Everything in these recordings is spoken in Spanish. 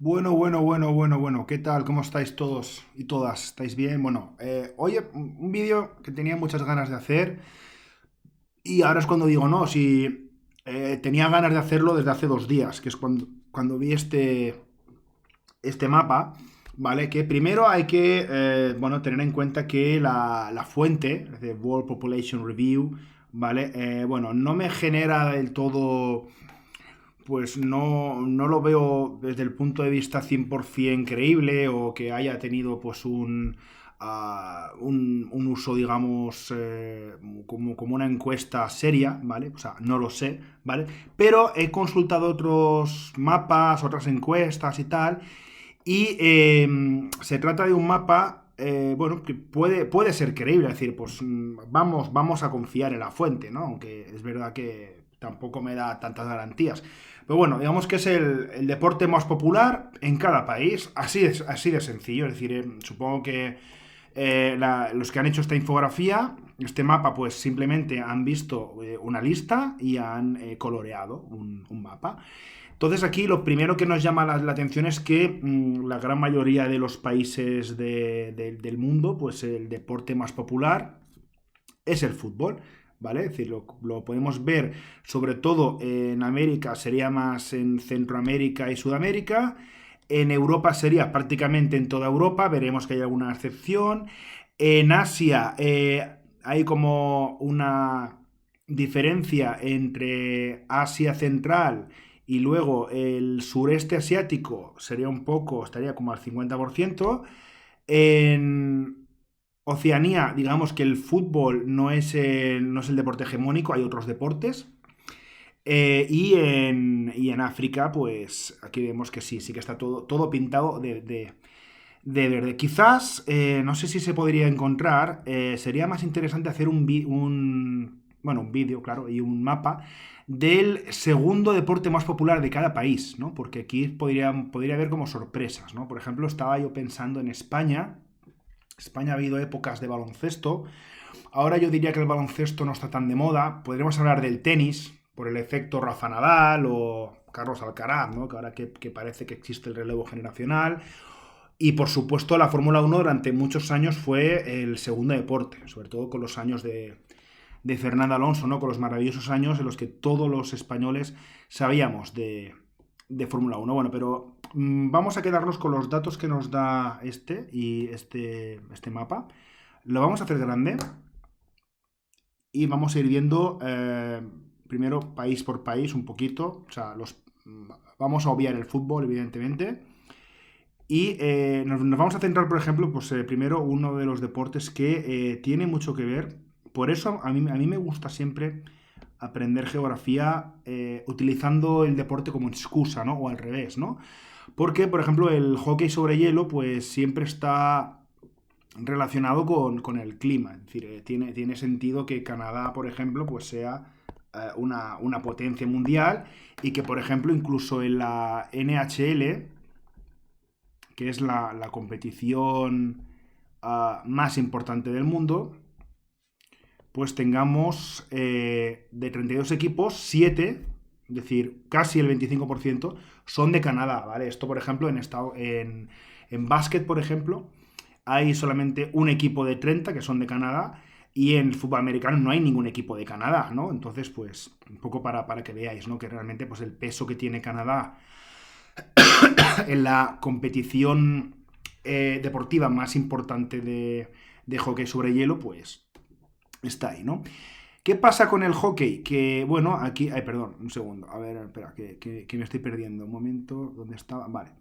Bueno. ¿Qué tal? ¿Cómo estáis todos y todas? ¿Estáis bien? Bueno, oye, un vídeo que tenía muchas ganas de hacer y ahora es cuando digo, no, si tenía ganas de hacerlo desde hace 2 días, que es cuando vi este mapa, ¿vale? Que primero hay que, bueno, tener en cuenta que la fuente, es decir, World Population Review, ¿vale? Bueno, no me genera del todo pues no lo veo desde el punto de vista 100% creíble o que haya tenido pues un uso, digamos, como una encuesta seria, ¿vale? O sea, no lo sé, ¿vale? Pero he consultado otros mapas, otras encuestas y tal, y se trata de un mapa, bueno, que puede ser creíble, es decir, pues vamos a confiar en la fuente, ¿no? Aunque es verdad que tampoco me da tantas garantías. Pero bueno, digamos que es el deporte más popular en cada país, así de sencillo, es decir, supongo que los que han hecho esta infografía, este mapa, pues simplemente han visto una lista y han coloreado un mapa. Entonces aquí lo primero que nos llama la atención es que la gran mayoría de los países del mundo, pues el deporte más popular es el fútbol, ¿vale? Es decir, lo podemos ver sobre todo en América, sería más en Centroamérica y Sudamérica. En Europa sería prácticamente en toda Europa, veremos que hay alguna excepción. En Asia hay como una diferencia entre Asia Central y luego el sureste asiático sería un poco, estaría como al 50%. En Oceanía, digamos que el fútbol no es el deporte hegemónico, hay otros deportes. Y en África, pues aquí vemos que sí que está todo pintado de verde. Quizás, no sé si se podría encontrar, sería más interesante hacer bueno, un vídeo, claro, y un mapa del segundo deporte más popular de cada país, ¿no? Porque aquí podría haber como sorpresas, ¿no? Por ejemplo, estaba yo pensando en España. España ha habido épocas de baloncesto. Ahora yo diría que el baloncesto no está tan de moda. Podríamos hablar del tenis, por el efecto Rafa Nadal o Carlos Alcaraz, ¿no? Que ahora que parece que existe el relevo generacional. Y por supuesto la Fórmula 1 durante muchos años fue el segundo deporte, sobre todo con los años de Fernando Alonso, ¿no? Con los maravillosos años en los que todos los españoles sabíamos de Fórmula 1. Bueno, pero vamos a quedarnos con los datos que nos da este mapa. Lo vamos a hacer grande y vamos a ir viendo primero país por país un poquito. O sea, vamos a obviar el fútbol, evidentemente. Y nos vamos a centrar, por ejemplo, pues primero uno de los deportes que tiene mucho que ver. Por eso a mí me gusta siempre aprender geografía utilizando el deporte como excusa, ¿no? O al revés, ¿no? Porque, por ejemplo, el hockey sobre hielo, pues siempre está relacionado con el clima. Es decir, tiene sentido que Canadá, por ejemplo, pues sea una potencia mundial y que, por ejemplo, incluso en la NHL, que es la competición más importante del mundo, pues tengamos de 32 equipos, 7, es decir, casi el 25%, son de Canadá, ¿vale? Esto, por ejemplo, en básquet, por ejemplo, hay solamente un equipo de 30 que son de Canadá y en el fútbol americano no hay ningún equipo de Canadá, ¿no? Entonces, pues, un poco para que veáis, ¿no? Que realmente, pues, el peso que tiene Canadá en la competición deportiva más importante de hockey sobre hielo, pues, está ahí, ¿no? ¿Qué pasa con el hockey? Que, bueno, aquí... Ay, perdón, un segundo. A ver, espera, que me estoy perdiendo. Un momento, ¿dónde estaba? Vale.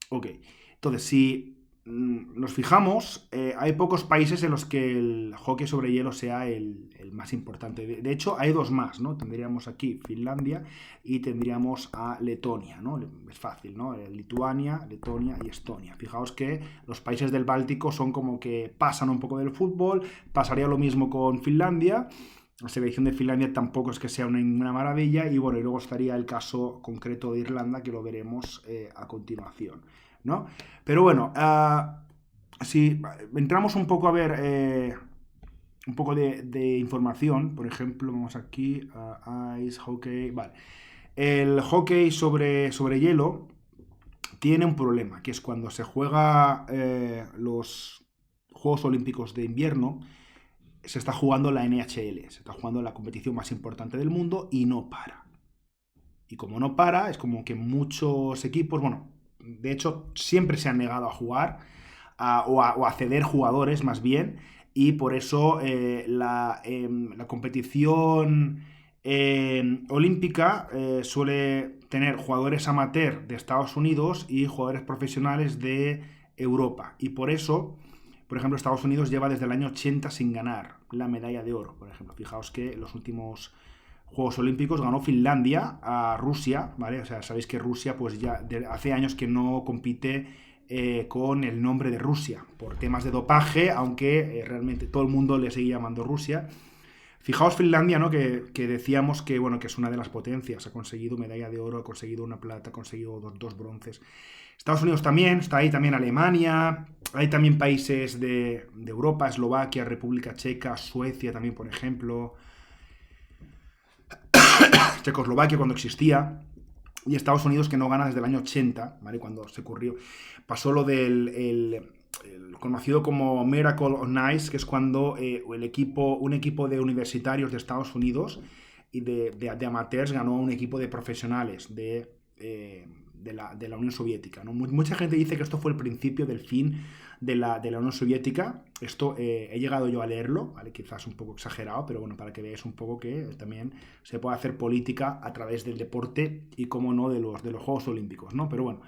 Ok. Entonces, si nos fijamos, hay pocos países en los que el hockey sobre hielo sea el más importante. De hecho, hay dos más, ¿no? Tendríamos aquí Finlandia y tendríamos a Letonia, ¿no? Es fácil, ¿no? Lituania, Letonia y Estonia. Fijaos que los países del Báltico son como que pasan un poco del fútbol. Pasaría lo mismo con Finlandia. La selección de Finlandia tampoco es que sea una maravilla. Y bueno, y luego estaría el caso concreto de Irlanda, que lo veremos a continuación, ¿no? Pero bueno, si entramos un poco a ver un poco de información, por ejemplo, vamos aquí a ice hockey, vale. El hockey sobre hielo, tiene un problema, que es cuando se juega los Juegos Olímpicos de Invierno, se está jugando la NHL, se está jugando la competición más importante del mundo y no para. Y como no para, es como que muchos equipos, bueno, de hecho siempre se han negado a jugar o a ceder jugadores más bien, y por eso la competición olímpica suele tener jugadores amateur de Estados Unidos y jugadores profesionales de Europa. Y por eso, por ejemplo, Estados Unidos lleva desde el año 80 sin ganar la medalla de oro. Por ejemplo, fijaos que en los últimos Juegos Olímpicos ganó Finlandia a Rusia, ¿vale? O sea, sabéis que Rusia pues ya hace años que no compite con el nombre de Rusia por temas de dopaje, aunque realmente todo el mundo le sigue llamando Rusia. Fijaos Finlandia, ¿no? Que decíamos que, bueno, que es una de las potencias, ha conseguido medalla de oro, ha conseguido una plata, ha conseguido dos bronces. Estados Unidos también, está ahí también Alemania, hay también países de Europa, Eslovaquia, República Checa, Suecia también, por ejemplo, Checoslovaquia cuando existía, y Estados Unidos que no gana desde el año 80, ¿vale? Cuando se ocurrió, pasó lo del el conocido como Miracle on Ice, que es cuando un equipo de universitarios de Estados Unidos y de amateurs ganó a un equipo de profesionales de la Unión Soviética, ¿no? Mucha gente dice que esto fue el principio del fin de la Unión Soviética. Esto he llegado yo a leerlo, ¿vale? Quizás un poco exagerado, pero bueno, para que veáis un poco que también se puede hacer política a través del deporte y, cómo no, de los Juegos Olímpicos, ¿no? Pero bueno,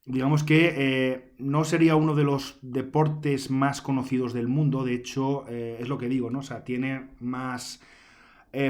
digamos que no sería uno de los deportes más conocidos del mundo. De hecho, es lo que digo, ¿no? O sea, tiene más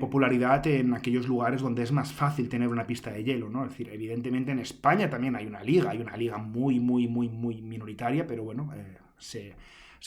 popularidad en aquellos lugares donde es más fácil tener una pista de hielo, ¿no? Es decir, evidentemente en España también hay una liga muy, muy, muy, muy minoritaria, pero bueno, se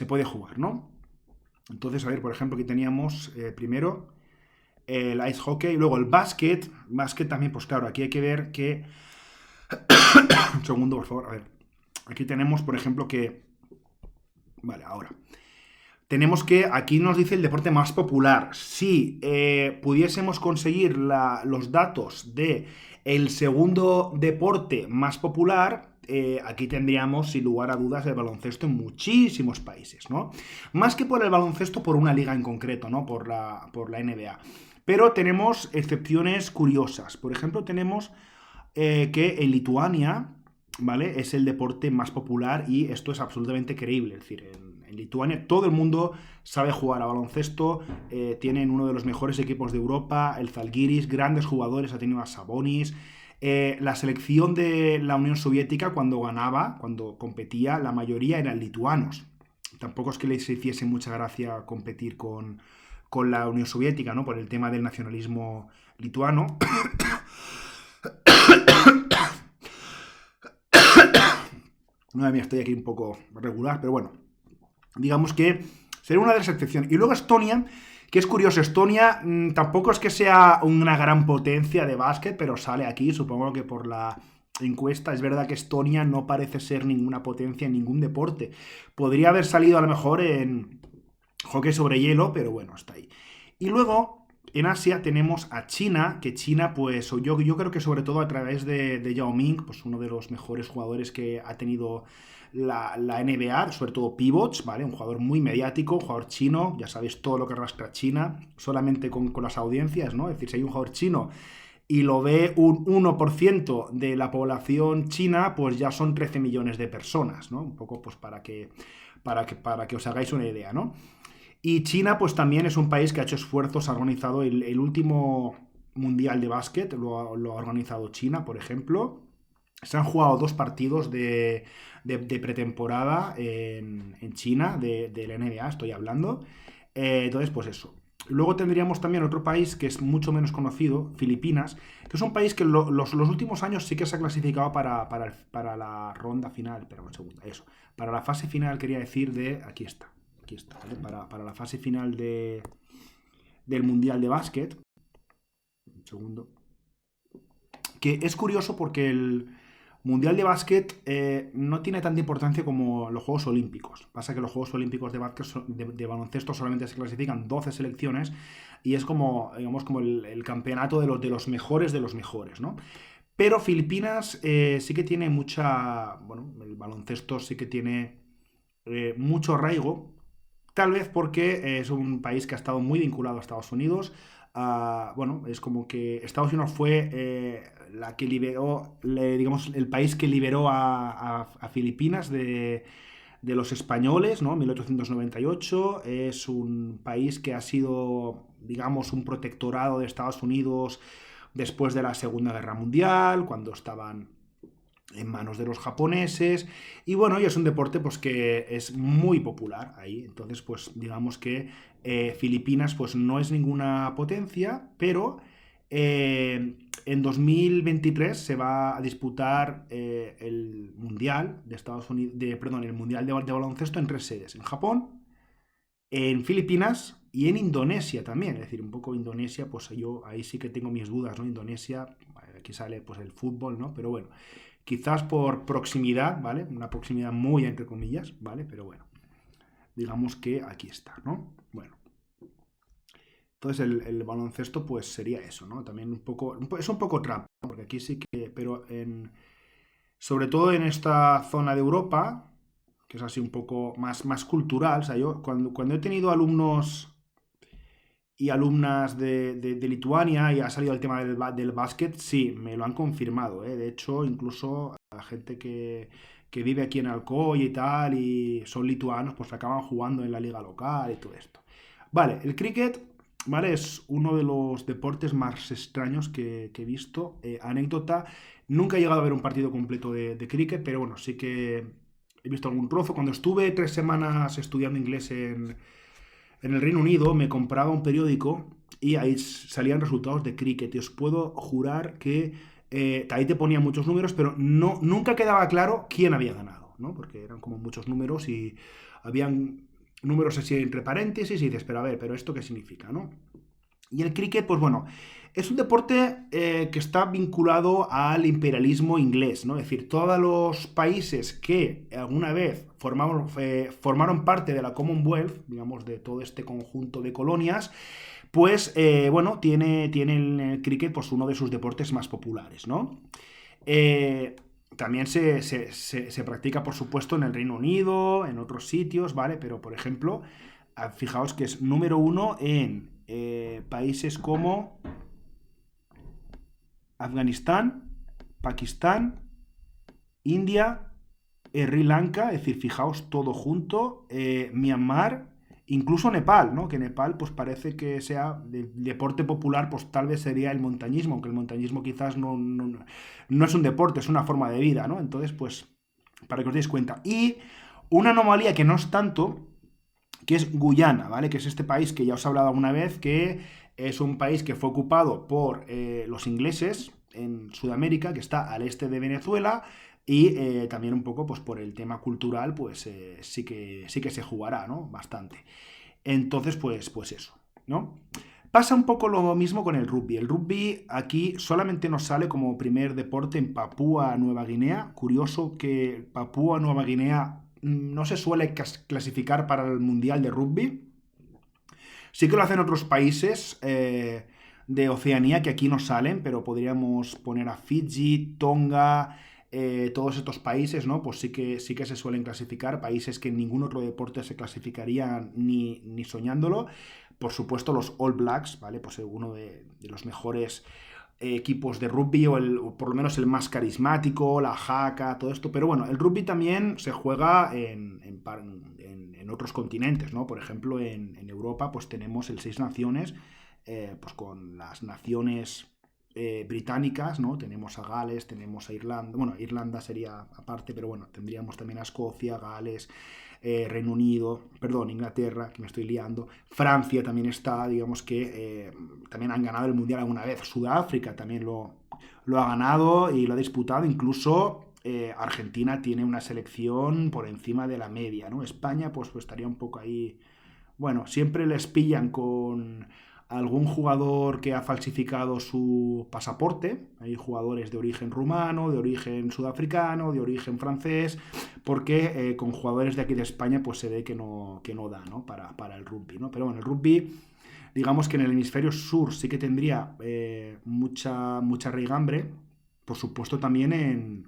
puede jugar, ¿no? Entonces, a ver, por ejemplo, aquí teníamos primero el ice hockey, y luego el básquet. Básquet también, pues claro, aquí hay que ver que... Un segundo, por favor, a ver. Aquí tenemos, por ejemplo, que... Vale, ahora. Tenemos que aquí nos dice el deporte más popular. Si pudiésemos conseguir los datos de el segundo deporte más popular, aquí tendríamos, sin lugar a dudas, el baloncesto en muchísimos países, ¿no? Más que por el baloncesto, por una liga en concreto, ¿no? Por la NBA. Pero tenemos excepciones curiosas. Por ejemplo, tenemos que en Lituania, ¿vale? Es el deporte más popular, y esto es absolutamente creíble. Es decir, en Lituania todo el mundo sabe jugar a baloncesto, tienen uno de los mejores equipos de Europa, el Zalgiris, grandes jugadores, ha tenido a Sabonis. La selección de la Unión Soviética, cuando competía, la mayoría eran lituanos. Tampoco es que les hiciese mucha gracia competir con la Unión Soviética, ¿no? Por el tema del nacionalismo lituano. Madre mía, estoy aquí un poco regular, pero bueno, digamos que sería una de las excepciones. Y luego Estonia, que es curioso. Estonia tampoco es que sea una gran potencia de básquet, pero sale aquí, supongo que por la encuesta. Es verdad que Estonia no parece ser ninguna potencia en ningún deporte. Podría haber salido a lo mejor en hockey sobre hielo, pero bueno, está ahí. Y luego, en Asia tenemos a China, que China, pues yo creo que sobre todo a través de Yao Ming, pues uno de los mejores jugadores que ha tenido la NBA, sobre todo pivots, ¿vale? Un jugador muy mediático, un jugador chino, ya sabéis todo lo que arrastra China, solamente con las audiencias, ¿no? Es decir, si hay un jugador chino y lo ve un 1% de la población china, pues ya son 13 millones de personas, ¿no? Un poco pues para que os hagáis una idea, ¿no? Y China, pues también es un país que ha hecho esfuerzos, ha organizado el último mundial de básquet, lo ha organizado China, por ejemplo. Se han jugado 2 partidos de pretemporada en China, de la NBA, estoy hablando. Entonces, pues eso. Luego tendríamos también otro país que es mucho menos conocido, Filipinas, que es un país que los últimos años sí que se ha clasificado para la ronda final. Pero un segundo, eso. Para la fase final, quería decir Aquí está, ¿vale? Para la fase final del Mundial de Básquet. Un segundo. Que es curioso porque el Mundial de Básquet no tiene tanta importancia como los Juegos Olímpicos. Pasa que los Juegos Olímpicos de baloncesto solamente se clasifican 12 selecciones y es como, digamos, como el campeonato de los mejores, ¿no? Pero Filipinas sí que tiene bueno, el baloncesto sí que tiene mucho arraigo, tal vez porque es un país que ha estado muy vinculado a Estados Unidos. Bueno, es como que Estados Unidos fue la que liberó, digamos, el país que liberó a Filipinas de los españoles, ¿no? 1898. Es un país que ha sido, digamos, un protectorado de Estados Unidos después de la Segunda Guerra Mundial, cuando estaban en manos de los japoneses. Y bueno, y es un deporte pues que es muy popular ahí. Entonces, pues digamos que Filipinas pues no es ninguna potencia, pero en 2023 se va a disputar el Mundial de Estados Unidos, perdón, el Mundial de baloncesto en 3 sedes: en Japón, en Filipinas y en Indonesia también. Es decir, un poco Indonesia, pues yo ahí sí que tengo mis dudas, ¿no? Indonesia, aquí sale pues el fútbol, ¿no? Pero bueno, quizás por proximidad, ¿vale? Una proximidad muy entre comillas, ¿vale? Pero bueno, digamos que aquí está, ¿no? Bueno, entonces el baloncesto pues sería eso, ¿no? También es un poco trampa, ¿no? Porque aquí sí que, pero sobre todo en esta zona de Europa, que es así un poco más cultural. O sea, yo cuando he tenido alumnos y alumnas de Lituania y ha salido el tema del básquet, sí, me lo han confirmado, ¿eh? De hecho, incluso la gente que vive aquí en Alcoy y tal, y son lituanos, pues acaban jugando en la liga local y todo esto. Vale, el cricket, ¿vale? Es uno de los deportes más extraños que he visto. Anécdota, nunca he llegado a ver un partido completo de cricket, pero bueno, sí que he visto algún trozo. Cuando estuve 3 semanas estudiando inglés en el Reino Unido, me compraba un periódico y ahí salían resultados de cricket. Y os puedo jurar que ahí te ponían muchos números, pero nunca quedaba claro quién había ganado, ¿no? Porque eran como muchos números y habían números así entre paréntesis y dices, pero a ver, ¿pero esto qué significa, no? Y el cricket, pues bueno, es un deporte que está vinculado al imperialismo inglés, ¿no? Es decir, todos los países que alguna vez formaron parte de la Commonwealth, digamos, de todo este conjunto de colonias, pues bueno, tiene el cricket pues uno de sus deportes más populares, ¿no? Eh, También se practica, por supuesto, en el Reino Unido, en otros sitios, ¿vale? Pero, por ejemplo, fijaos que es número uno en países como Afganistán, Pakistán, India, Sri Lanka, es decir, fijaos todo junto, Myanmar, incluso Nepal, ¿no? Que Nepal pues parece que sea de deporte popular, pues tal vez sería el montañismo, aunque el montañismo quizás no es un deporte, es una forma de vida, ¿no? Entonces, pues, para que os deis cuenta. Y una anomalía que no es tanto, que es Guyana, ¿vale? Que es este país que ya os he hablado alguna vez, que es un país que fue ocupado por los ingleses en Sudamérica, que está al este de Venezuela, y también un poco pues por el tema cultural, pues sí que se jugará, ¿no? Bastante. Entonces, pues eso, ¿no? Pasa un poco lo mismo con el rugby. El rugby aquí solamente nos sale como primer deporte en Papúa Nueva Guinea. Curioso que Papúa Nueva Guinea no se suele clasificar para el Mundial de Rugby. Sí que lo hacen otros países de Oceanía que aquí no salen, pero podríamos poner a Fiji, Tonga, todos estos países, ¿no? Pues sí que se suelen clasificar, países que en ningún otro deporte se clasificarían ni soñándolo. Por supuesto, los All Blacks, ¿vale? Pues uno de los mejores equipos de rugby, o por lo menos el más carismático, la jaca, todo esto. Pero bueno, el rugby también se juega en otros continentes, ¿no? Por ejemplo, en Europa pues tenemos el Seis Naciones, pues con las naciones británicas, ¿no? Tenemos a Gales, tenemos a Irlanda, bueno, Irlanda sería aparte, pero bueno, tendríamos también a Escocia, Gales, Reino Unido, perdón, Inglaterra, que me estoy liando, Francia también está, digamos que también han ganado el Mundial alguna vez, Sudáfrica también lo ha ganado y lo ha disputado, incluso Argentina tiene una selección por encima de la media, ¿no? España pues estaría un poco ahí, bueno, siempre les pillan con algún jugador que ha falsificado su pasaporte. Hay jugadores de origen rumano, de origen sudafricano, de origen francés, porque con jugadores de aquí de España pues se ve que no da, ¿no? Para el rugby, ¿no? Pero bueno, el rugby, digamos que en el hemisferio sur sí que tendría mucha raigambre, por supuesto, también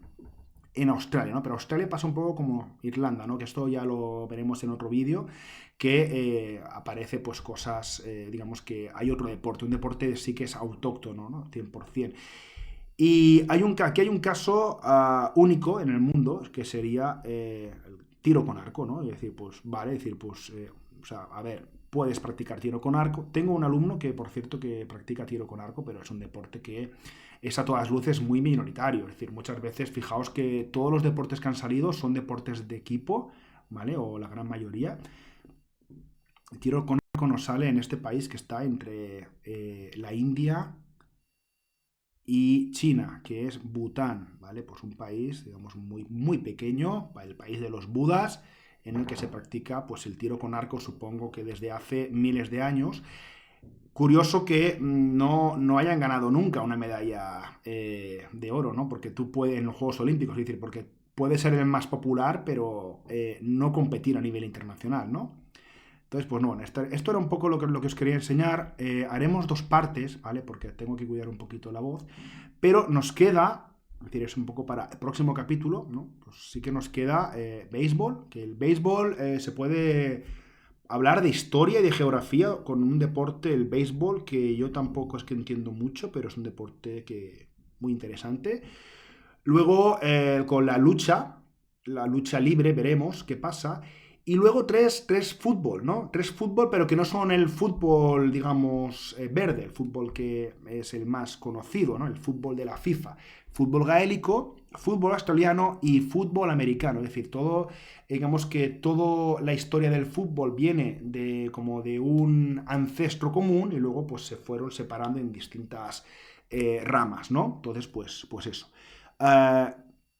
en Australia, ¿no? Pero Australia pasa un poco como Irlanda, ¿no? Que esto ya lo veremos en otro vídeo, que aparece pues cosas, digamos que hay otro deporte, un deporte sí que es autóctono, ¿no? 100%. Y aquí hay un caso único en el mundo, que sería el tiro con arco, ¿no? Es decir, pues, vale, es decir, pues, o sea, a ver, puedes practicar tiro con arco. Tengo un alumno que, por cierto, que practica tiro con arco, pero es un deporte que es a todas luces muy minoritario. Es decir, muchas veces, fijaos que todos los deportes que han salido son deportes de equipo, ¿vale? O la gran mayoría. El tiro con arco nos sale en este país que está entre la India y China, que es Bután, ¿vale? Pues un país, digamos, muy, muy pequeño, el país de los Budas, en el que se practica pues el tiro con arco, supongo que desde hace miles de años. Curioso que no hayan ganado nunca una medalla de oro, ¿no? Porque tú puedes, en los Juegos Olímpicos, es decir, porque puede ser el más popular, pero no competir a nivel internacional, ¿no? Entonces, pues no, esto era un poco lo que os quería enseñar. Haremos dos partes, ¿vale? Porque tengo que cuidar un poquito la voz. Pero nos queda, es decir, es un poco para el próximo capítulo, ¿no? Pues sí que nos queda béisbol, que el béisbol se puede hablar de historia y de geografía con un deporte, el béisbol, que yo tampoco es que entiendo mucho, pero es un deporte que muy interesante. Luego, con la lucha libre, veremos qué pasa. Y luego tres fútbol, ¿no? Tres fútbol, pero que no son el fútbol, digamos, verde, el fútbol que es el más conocido, ¿no? El fútbol de la FIFA. Fútbol gaélico, fútbol australiano y fútbol americano. Es decir, todo, digamos que toda la historia del fútbol viene de como de un ancestro común y luego pues se fueron separando en distintas ramas, ¿no? Entonces, pues eso. Uh,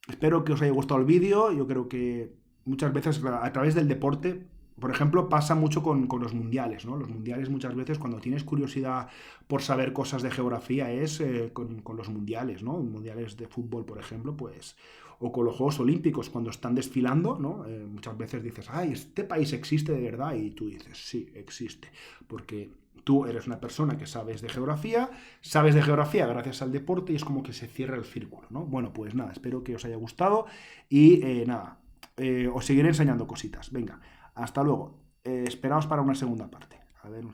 Espero que os haya gustado el vídeo. Yo creo que muchas veces a través del deporte, por ejemplo, pasa mucho con los mundiales, ¿no? Los mundiales muchas veces cuando tienes curiosidad por saber cosas de geografía es con los mundiales, ¿no? Mundiales de fútbol, por ejemplo, pues o con los Juegos Olímpicos cuando están desfilando, ¿no? Muchas veces dices, ay, este país existe de verdad y tú dices, sí, existe, porque tú eres una persona que sabes de geografía gracias al deporte y es como que se cierra el círculo, ¿no? Bueno, pues nada, espero que os haya gustado y nada, os seguiré enseñando cositas. Venga, hasta luego. Esperaos para una segunda parte. A ver,